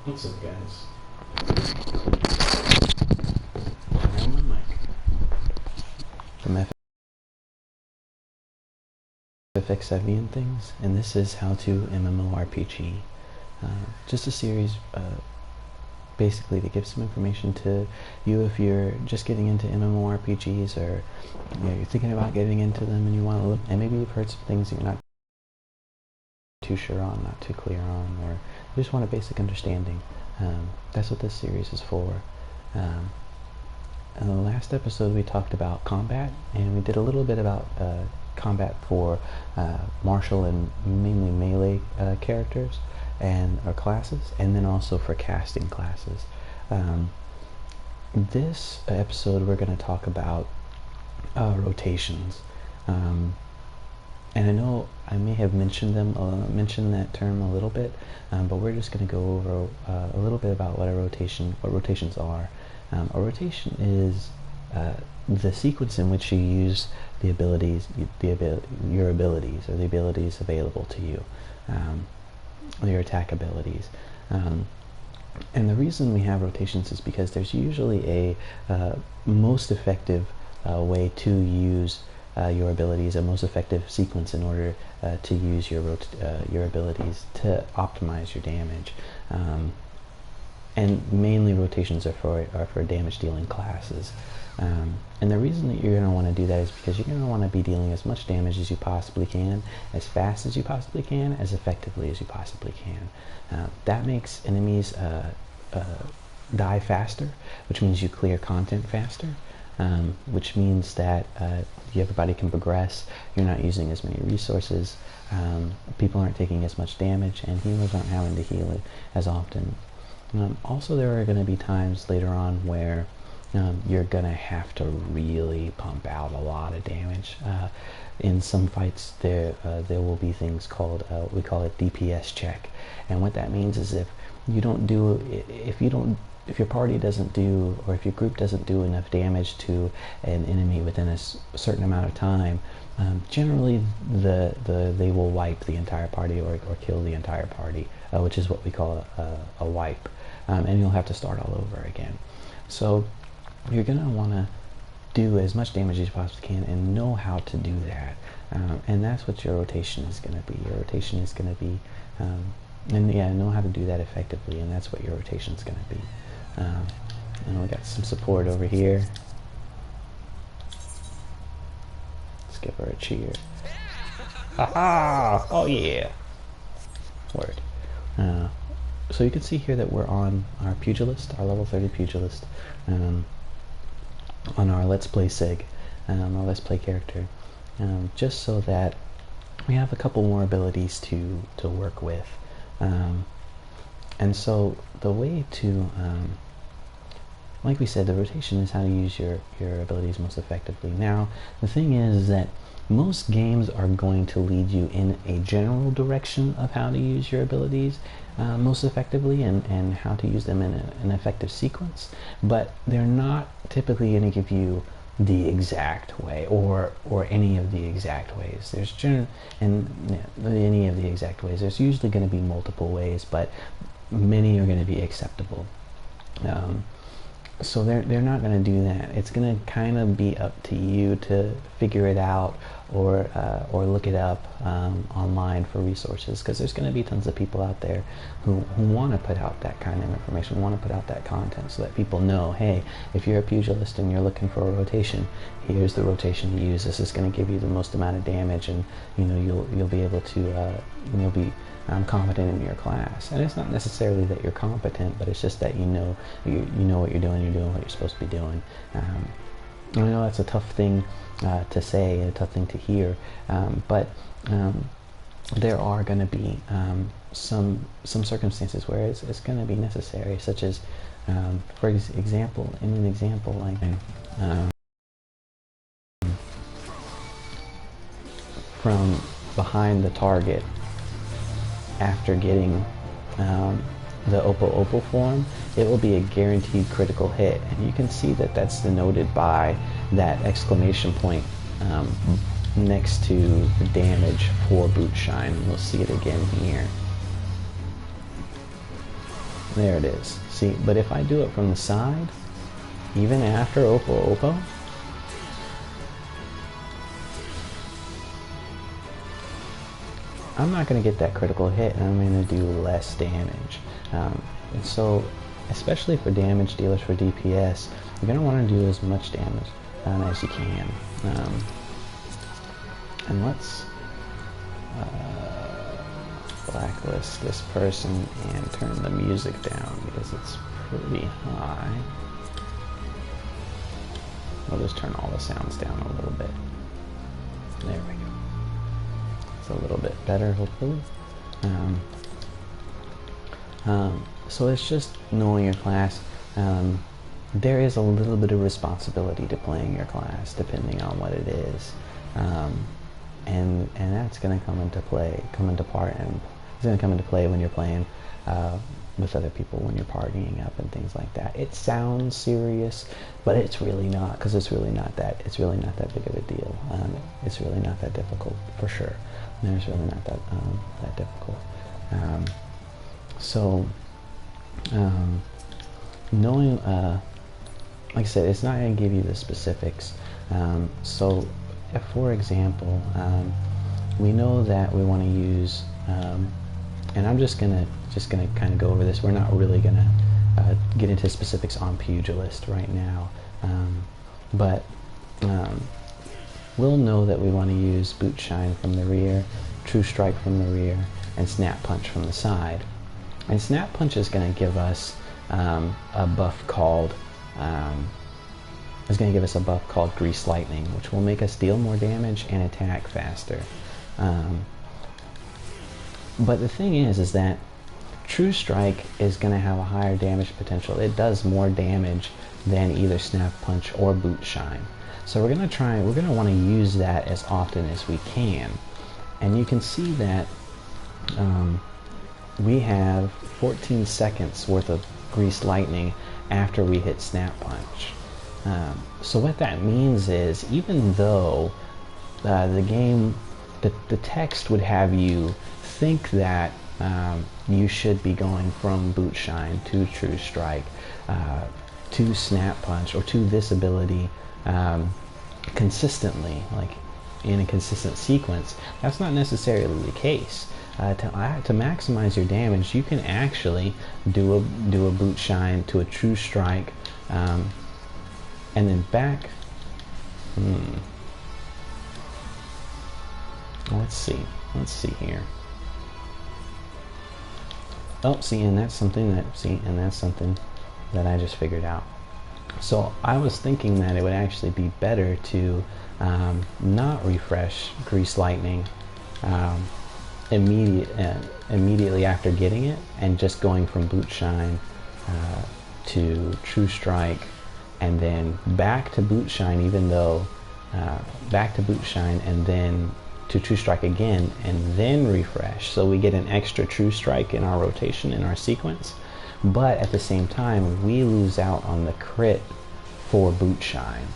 What's up, guys? I'm on mic. From FX7 and things, and this is How to MMORPG. Just a series, basically, to give some information to you if you're just getting into MMORPGs, or you're thinking about getting into them, and you want to look, and maybe you've heard some things that you're not too sure on, not too clear on, or you just want a basic understanding. That's what this series is for. In the last episode we talked about combat, and we did a little bit about combat for martial and mainly melee characters or classes, and then also for casting classes. This episode we're going to talk about rotations. And I know I may have mentioned that term a little bit, but we're just going to go over a little bit about what rotations are. A rotation is the sequence in which you use your abilities, or the abilities available to you, your attack abilities. And the reason we have rotations is because there's usually a most effective way to use your abilities, a most effective sequence in order to use your abilities to optimize your damage. And mainly rotations are for damage dealing classes. And the reason that you're going to want to do that is because you're going to want to be dealing as much damage as you possibly can, as fast as you possibly can, as effectively as you possibly can. That makes enemies die faster, which means you clear content faster, which means that everybody can progress, you're not using as many resources, people aren't taking as much damage, and healers aren't having to heal it as often. Also, there are going to be times later on where you're going to have to really pump out a lot of damage. In some fights, there will be things called, we call it DPS check, and what that means is if your party doesn't do, or if your group doesn't do enough damage to an enemy within a certain amount of time, generally they will wipe the entire party, or kill the entire party, which is what we call a wipe. And you'll have to start all over again. So you're going to want to do as much damage as you possibly can and know how to do that. And that's what your rotation is going to be. Your rotation is going to be, know how to do that effectively, and that's what your rotation is going to be. And we got some support over here. Let's give her a cheer. Ha-ha! Oh yeah! Word. So you can see here that we're on our pugilist, our level 30 pugilist, on our Let's Play Sig, our Let's Play character, just so that we have a couple more abilities to work with. And so the way to, like we said, the rotation is how to use your abilities most effectively. Now, the thing is that most games are going to lead you in a general direction of how to use your abilities most effectively, and how to use them in an effective sequence, but they're not typically going to give you the exact way, or any of the exact ways. There's any of the exact ways. There's usually going to be multiple ways, but many are going to be acceptable. So they're not going to do that. It's going to kind of be up to you to figure it out, or look it up online for resources, because there's going to be tons of people out there who want to put out that kind of information, want to put out that content, so that people know, hey, if you're a pugilist and you're looking for a rotation, here's the rotation to use. This is going to give you the most amount of damage, and you'll be able to you'll be competent in your class. And it's not necessarily that you're competent, but it's just that you know what you're doing what you're supposed to be doing. I know that's a tough thing to say, a tough thing to hear, but there are going to be some circumstances where it's going to be necessary, such as, for example, in an example like from behind the target after getting the Opal form, it will be a guaranteed critical hit, and you can see that that's denoted by that exclamation point next to the damage for boot shine. We'll see it again here. There it is. See, but if I do it from the side, even after Oppo, I'm not going to get that critical hit, and I'm going to do less damage. And so, especially for damage dealers for DPS, you're going to want to do as much damage as you can. And let's blacklist this person and turn the music down because it's pretty high. We'll just turn all the sounds down a little bit. There we go. It's a little bit better, hopefully. So it's just knowing your class. There is a little bit of responsibility to playing your class, depending on what it is, and that's going to come into play, and it's going to come into play when you're playing with other people, when you're partying up and things like that. It sounds serious, but it's really not, because it's really not that big of a deal. It's really not that difficult, for sure. It's really not that difficult. Knowing, like I said, it's not going to give you the specifics. So, if, for example, we know that we want to use, and I'm just gonna kind of go over this. We're not really gonna get into specifics on Pugilist right now, but we'll know that we want to use Boot Shine from the rear, True Strike from the rear, and Snap Punch from the side. And Snap Punch is going to give us a buff called Grease Lightning, which will make us deal more damage and attack faster. But the thing is that True Strike is going to have a higher damage potential. It does more damage than either Snap Punch or Boot Shine. So we're going to want to use that as often as we can. And you can see that we have 14 seconds worth of Grease Lightning after we hit Snap Punch. So what that means is, even though the text would have you think that you should be going from Boot Shine to True Strike to Snap Punch, or to this ability consistently, like in a consistent sequence, that's not necessarily the case. To maximize your damage, you can actually do a Boot Shine to a True Strike, and then back. Let's see here. Oh, and that's something that I just figured out. So I was thinking that it would actually be better to not refresh Grease Lightning immediately after getting it, and just going from Boot Shine to True Strike, and then back to Boot Shine, back to Boot Shine, and then to True Strike again, and then refresh. So we get an extra True Strike in our rotation, in our sequence, but at the same time we lose out on the crit for Boot Shine.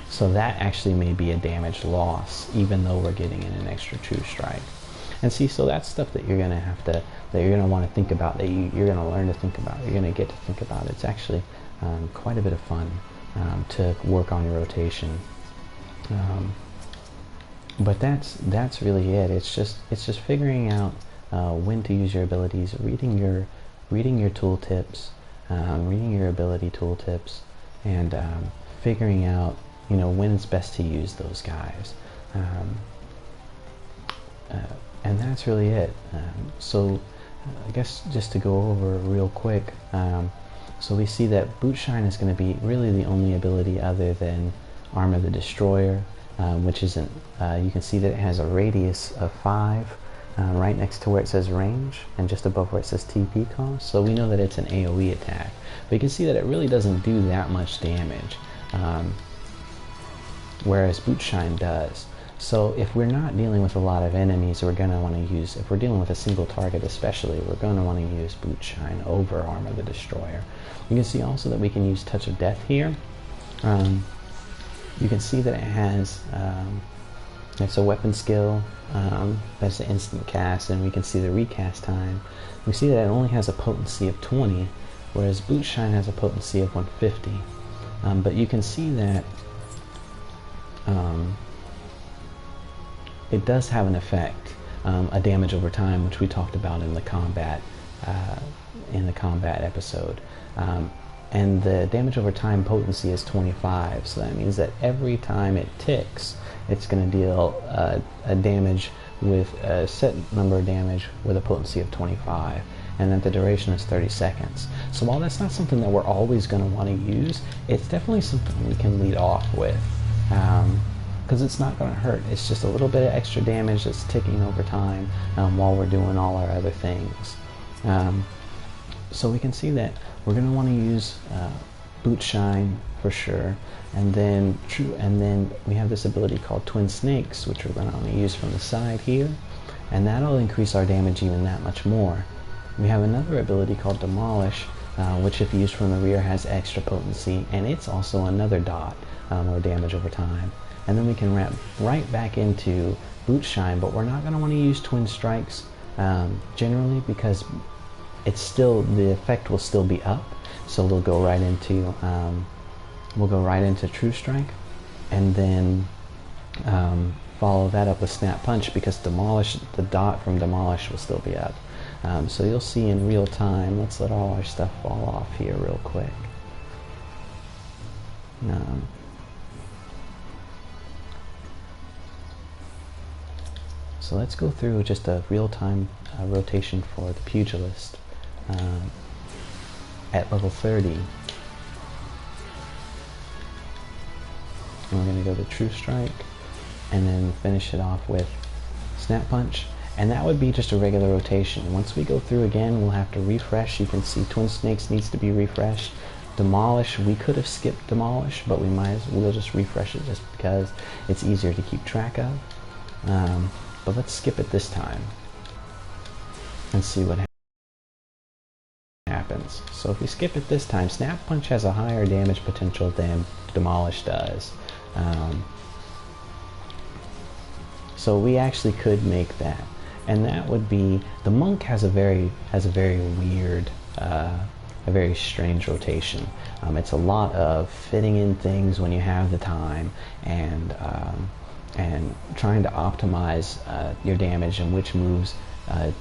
So that actually may be a damage loss, even though we're getting in an extra True Strike. And see, so that's stuff that you're going to want to think about, that you're going to learn to think about, you're going to get to think about. It's actually quite a bit of fun to work on your rotation. But that's really it. It's just figuring out when to use your abilities, reading your tooltips, reading your ability tooltips, and figuring out when it's best to use those guys. And that's really it. So I guess just to go over real quick, so we see that Boot Shine is going to be really the only ability other than Armor the Destroyer, which isn't, you can see that it has a radius of 5 right next to where it says range, and just above where it says TP cost. So we know that it's an AoE attack, but you can see that it really doesn't do that much damage, whereas Boot Shine does. So if we're not dealing with a lot of enemies, we're going to want to use, if we're dealing with a single target especially, we're going to want to use Boot Shine over Armor the Destroyer. You can see also that we can use Touch of Death here. You can see that it has It's a weapon skill. That's an instant cast, and we can see the recast time. We see that it only has a potency of 20, whereas Boot Shine has a potency of 150. But you can see that it does have an effect, a damage over time, which we talked about in the combat episode. And the damage over time potency is 25, so that means that every time it ticks, it's going to deal a damage with a set number of damage with a potency of 25, and that the duration is 30 seconds. So while that's not something that we're always going to want to use, it's definitely something we can lead off with, because it's not going to hurt. It's just a little bit of extra damage that's ticking over time while we're doing all our other things. So we can see that we're going to want to use Boot Shine for sure, and then we have this ability called Twin Snakes, which we're going to want to use from the side here, and that'll increase our damage even that much more. We have another ability called Demolish, which if used from the rear has extra potency, and it's also another dot or damage over time. And then we can wrap right back into Boot Shine, but we're not going to want to use Twin Strikes generally, because it's still, the effect will still be up, so we'll go right into True Strike, and then follow that up with Snap Punch, because Demolish, the dot from Demolish will still be up. So you'll see in real time. Let's let all our stuff fall off here real quick. So let's go through just a real-time rotation for the Pugilist at level 30. And we're going to go to True Strike, and then finish it off with Snap Punch. And that would be just a regular rotation. Once we go through again, we'll have to refresh. You can see Twin Snakes needs to be refreshed. Demolish, we could have skipped Demolish, but we'll just refresh it just because it's easier to keep track of. But let's skip it this time and see what happens. So if we skip it this time, Snap Punch has a higher damage potential than Demolish does. So we actually could make that, and that would be, the Monk has a very weird, a very strange rotation. It's a lot of fitting in things when you have the time, and trying to optimize your damage and which moves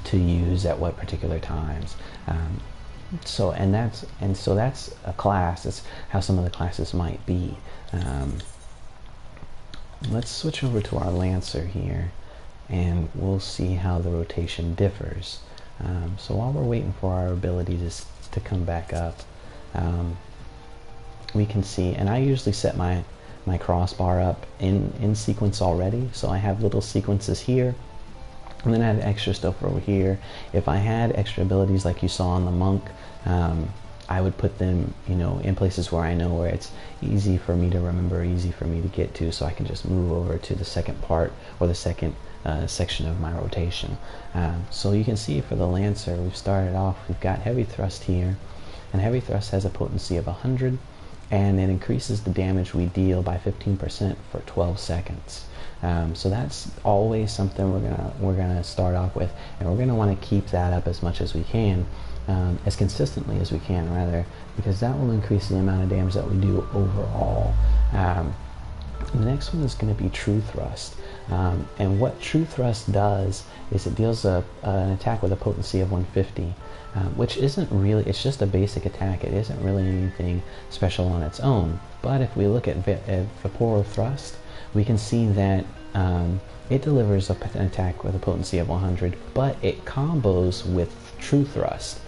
to use at what particular times. So that's a class. That's how some of the classes might be. Let's switch over to our Lancer here, and we'll see how the rotation differs. So while we're waiting for our abilities to come back up, we can see, and I usually set my crossbar up in sequence already, so I have little sequences here, and then I have extra stuff over here. If I had extra abilities like you saw on the Monk, I would put them, in places where I know where it's easy for me to remember, easy for me to get to, so I can just move over to the second part or the second section of my rotation. So you can see for the Lancer, we've started off, we've got Heavy Thrust here, and Heavy Thrust has a potency of 100, and it increases the damage we deal by 15% for 12 seconds. So that's always something we're gonna start off with, and we're gonna want to keep that up as much as we can, as consistently as we can, rather, because that will increase the amount of damage that we do overall. The next one is going to be True Thrust, and what True Thrust does is it deals an attack with a potency of 150, which isn't really, it's just a basic attack. It isn't really anything special on its own. But if we look at Vaporal Thrust, we can see that it delivers an attack with a potency of 100, but it combos with True Thrust.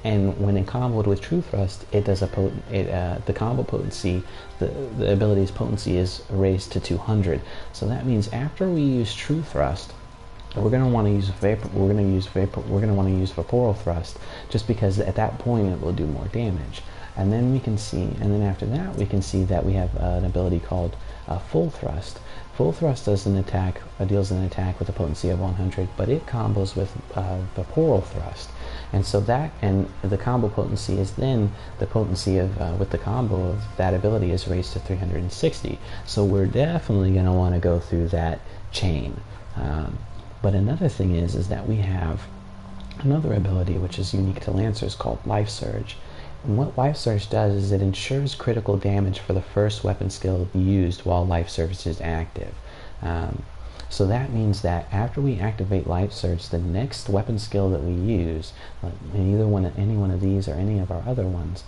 And when it comboed with True Thrust, it does the combo potency, the ability's potency is raised to 200. So that means after we use True Thrust, we're going to want to use Vaporal Thrust, just because at that point it will do more damage. And then we can see, and then after that we can see that we have an ability called full thrust. Full thrust does an attack, deals an attack with a potency of 100, but it combos with vaporal thrust, and so that, and the combo potency is then the potency of with the combo of that ability is raised to 360. So we're definitely going to want to go through that chain. But another thing is that we have another ability which is unique to Lancers called Life Surge. And what Life Surge does is it ensures critical damage for the first weapon skill used while Life Surge is active. So that means that after we activate Life Surge, the next weapon skill that we use, any one of these or any of our other ones,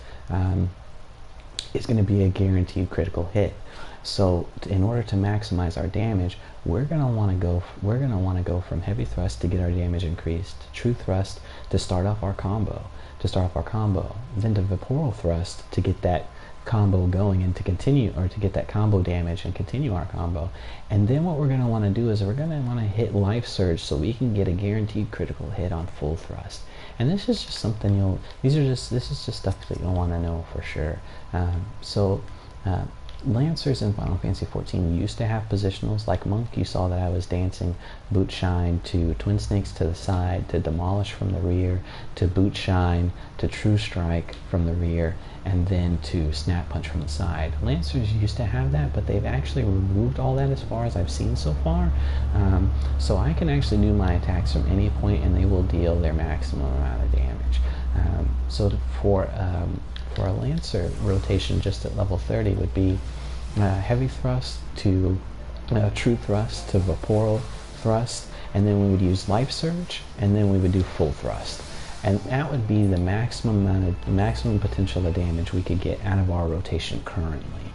is going to be a guaranteed critical hit. So in order to maximize our damage, we're going to want to go from heavy thrust to get our damage increased, to true thrust to start off our combo, then to vaporal thrust to get that combo going and to continue, or to get that combo damage and continue our combo. And then what we're going to want to do is we're going to want to hit Life Surge so we can get a guaranteed critical hit on full thrust. And this is just something this is just stuff that you'll want to know for sure. Lancers in Final Fantasy XIV used to have positionals. Like Monk, you saw that I was dancing Boot Shine to Twin Snakes to the side, to Demolish from the rear, to Boot Shine, to True Strike from the rear, and then to Snap Punch from the side. Lancers used to have that, but they've actually removed all that as far as I've seen so far. So I can actually do my attacks from any point and they will deal their maximum amount of damage. For a Lancer rotation just at level 30 would be heavy thrust to true thrust to vaporal thrust, and then we would use Life Surge, and then we would do full thrust. And that would be the maximum potential of damage we could get out of our rotation currently.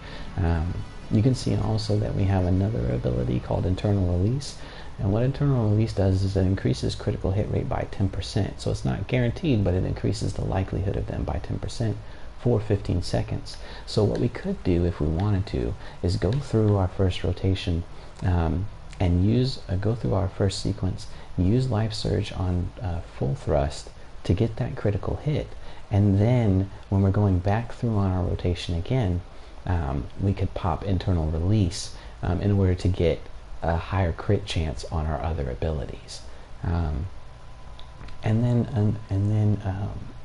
You can see also that we have another ability called Internal Release. And what Internal Release does is it increases critical hit rate by 10%. So it's not guaranteed, but it increases the likelihood of them by 10% for 15 seconds. So what we could do if we wanted to is go through our first rotation and go through our first sequence, use Life Surge on full thrust to get that critical hit. And then when we're going back through on our rotation again, we could pop Internal Release in order to get a higher crit chance on our other abilities. And then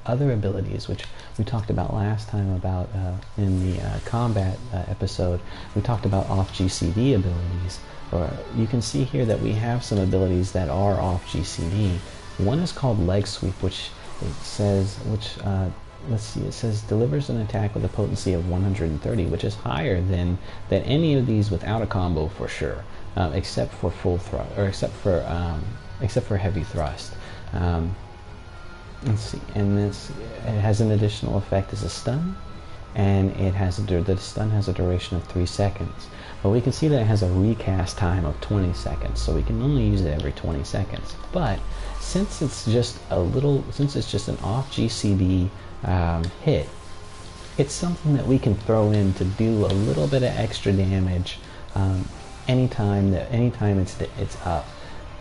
other abilities, which we talked about last time about in the combat episode, we talked about off GCD abilities. Or you can see here that we have some abilities that are off GCD. One is called Leg Sweep, which it says, it says delivers an attack with a potency of 130, which is higher than any of these without a combo for sure, except for full thrust, or except for heavy thrust. Let's see, and it has an additional effect as a stun, and the stun has a duration of 3 seconds. But we can see that it has a recast time of 20 seconds, so we can only use it every 20 seconds. But since it's just an off GCD hit, it's something that we can throw in to do a little bit of extra damage anytime it's up.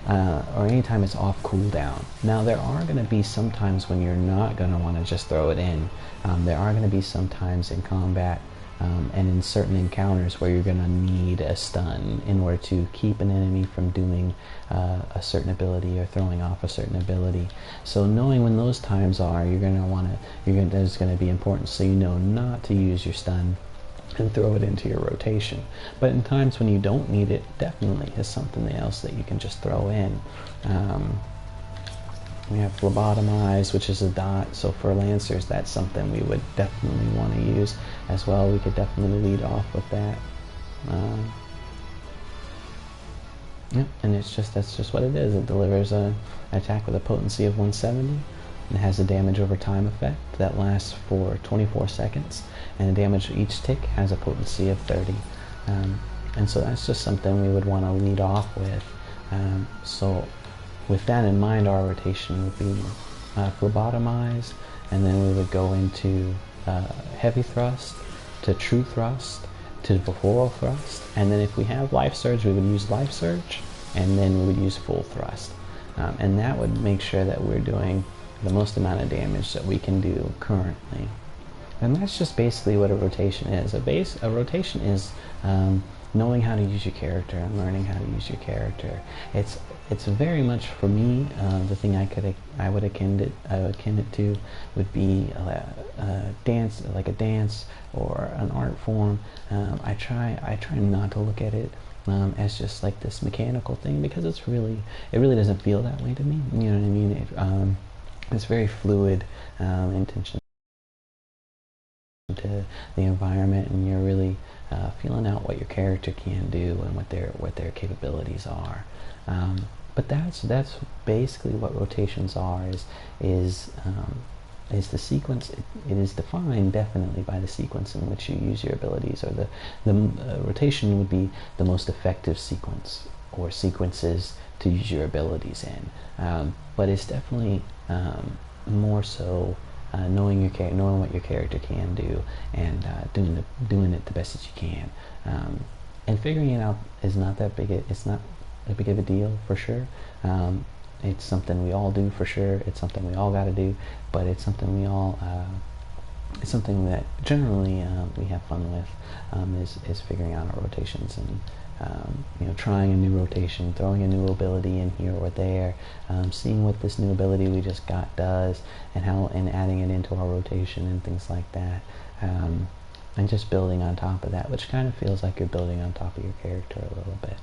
Or anytime it's off cooldown. Now there are going to be some times when you're not going to want to just throw it in. There are going to be some times in combat and in certain encounters where you're going to need a stun in order to keep an enemy from doing a certain ability or throwing off a certain ability. So knowing when those times are, that's going to be important, so you know not to use your stun and throw it into your rotation. But in times when you don't need it, definitely is something else that you can just throw in. We have Phlebotomize, which is a dot, so for Lancers that's something we would definitely want to use as well. We could definitely lead off with that. Yep, and that's just what it is. It delivers an attack with a potency of 170. It has a damage over time effect that lasts for 24 seconds, and the damage each tick has a potency of 30. And so that's just something we would want to lead off with. So with that in mind, our rotation would be Phlebotomize, and then we would go into heavy thrust, to true thrust, to vaporal thrust, and then if we have Life Surge, we would use Life Surge, and then we would use full thrust. And that would make sure that we're doing the most amount of damage that we can do currently. And that's just basically what a rotation is. A rotation is knowing how to use your character and learning how to use your character. It's very much for me, the thing I would akin it to would be a dance, like a dance or an art form. I try not to look at it as just like this mechanical thing, because it really doesn't feel that way to me. You know what I mean? It's very fluid intention to the environment, and you're really feeling out what your character can do and what their capabilities are. But that's basically what rotations are. Is the sequence. It is defined definitely by the sequence in which you use your abilities, or the rotation would be the most effective sequence or sequences to use your abilities in. But it's definitely more so knowing what your character can do, and doing it the best that you can. And figuring it out is not that big. It's not a big of a deal, for sure. It's something we all do, for sure. It's something we all got to do, but it's something we all. It's something that generally we have fun with. Is figuring out our rotations, and trying a new rotation, throwing a new ability in here or there, seeing what this new ability we just got does, and adding it into our rotation and things like that, and just building on top of that, which kind of feels like you're building on top of your character a little bit.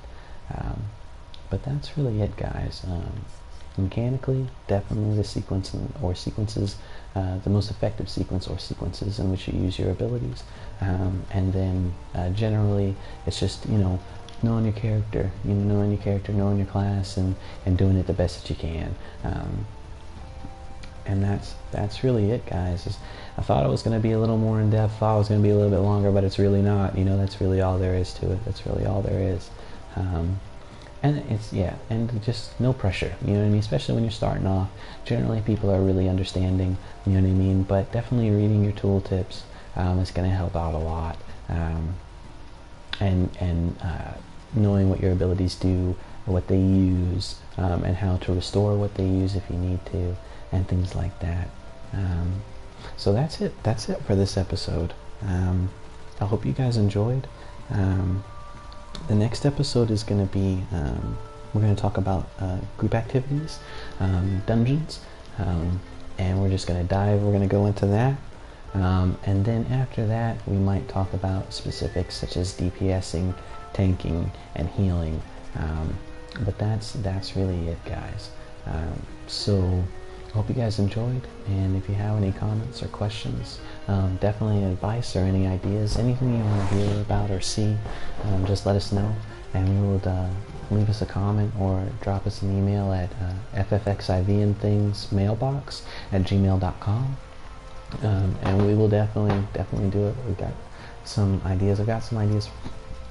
But that's really it, guys. Mechanically, definitely the sequence or sequences, the most effective sequence or sequences in which you use your abilities, and then generally it's just knowing your character, knowing your class, and doing it the best that you can. And that's really it, guys. I thought it was going to be a little more in depth. Thought it was going to be a little bit longer, but it's really not. That's really all there is to it. That's really all there is. And and just no pressure, you know what I mean? Especially when you're starting off. Generally, people are really understanding, you know what I mean? But definitely reading your tooltips is going to help out a lot. And knowing what your abilities do, what they use, and how to restore what they use if you need to, and things like that. So that's it. That's it for this episode. I hope you guys enjoyed. The next episode is going to be, we're going to talk about group activities, dungeons, and we're just going to go into that. And then after that, we might talk about specifics such as DPSing, tanking, and healing. But that's really it, guys. So I hope you guys enjoyed, and if you have any comments or questions, definitely advice or any ideas, anything you want to hear about or see, just let us know, and we will leave us a comment or drop us an email at ffxivandthingsmailbox@gmail.com, and we will definitely do it. We've got some ideas. I've got some ideas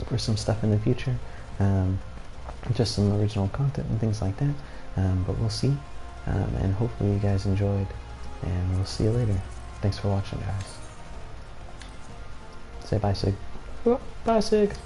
for some stuff in the future, just some original content and things like that, but we'll see. And hopefully you guys enjoyed, and we'll see you later. Thanks for watching, guys. Say bye, Sig. Bye, Sig.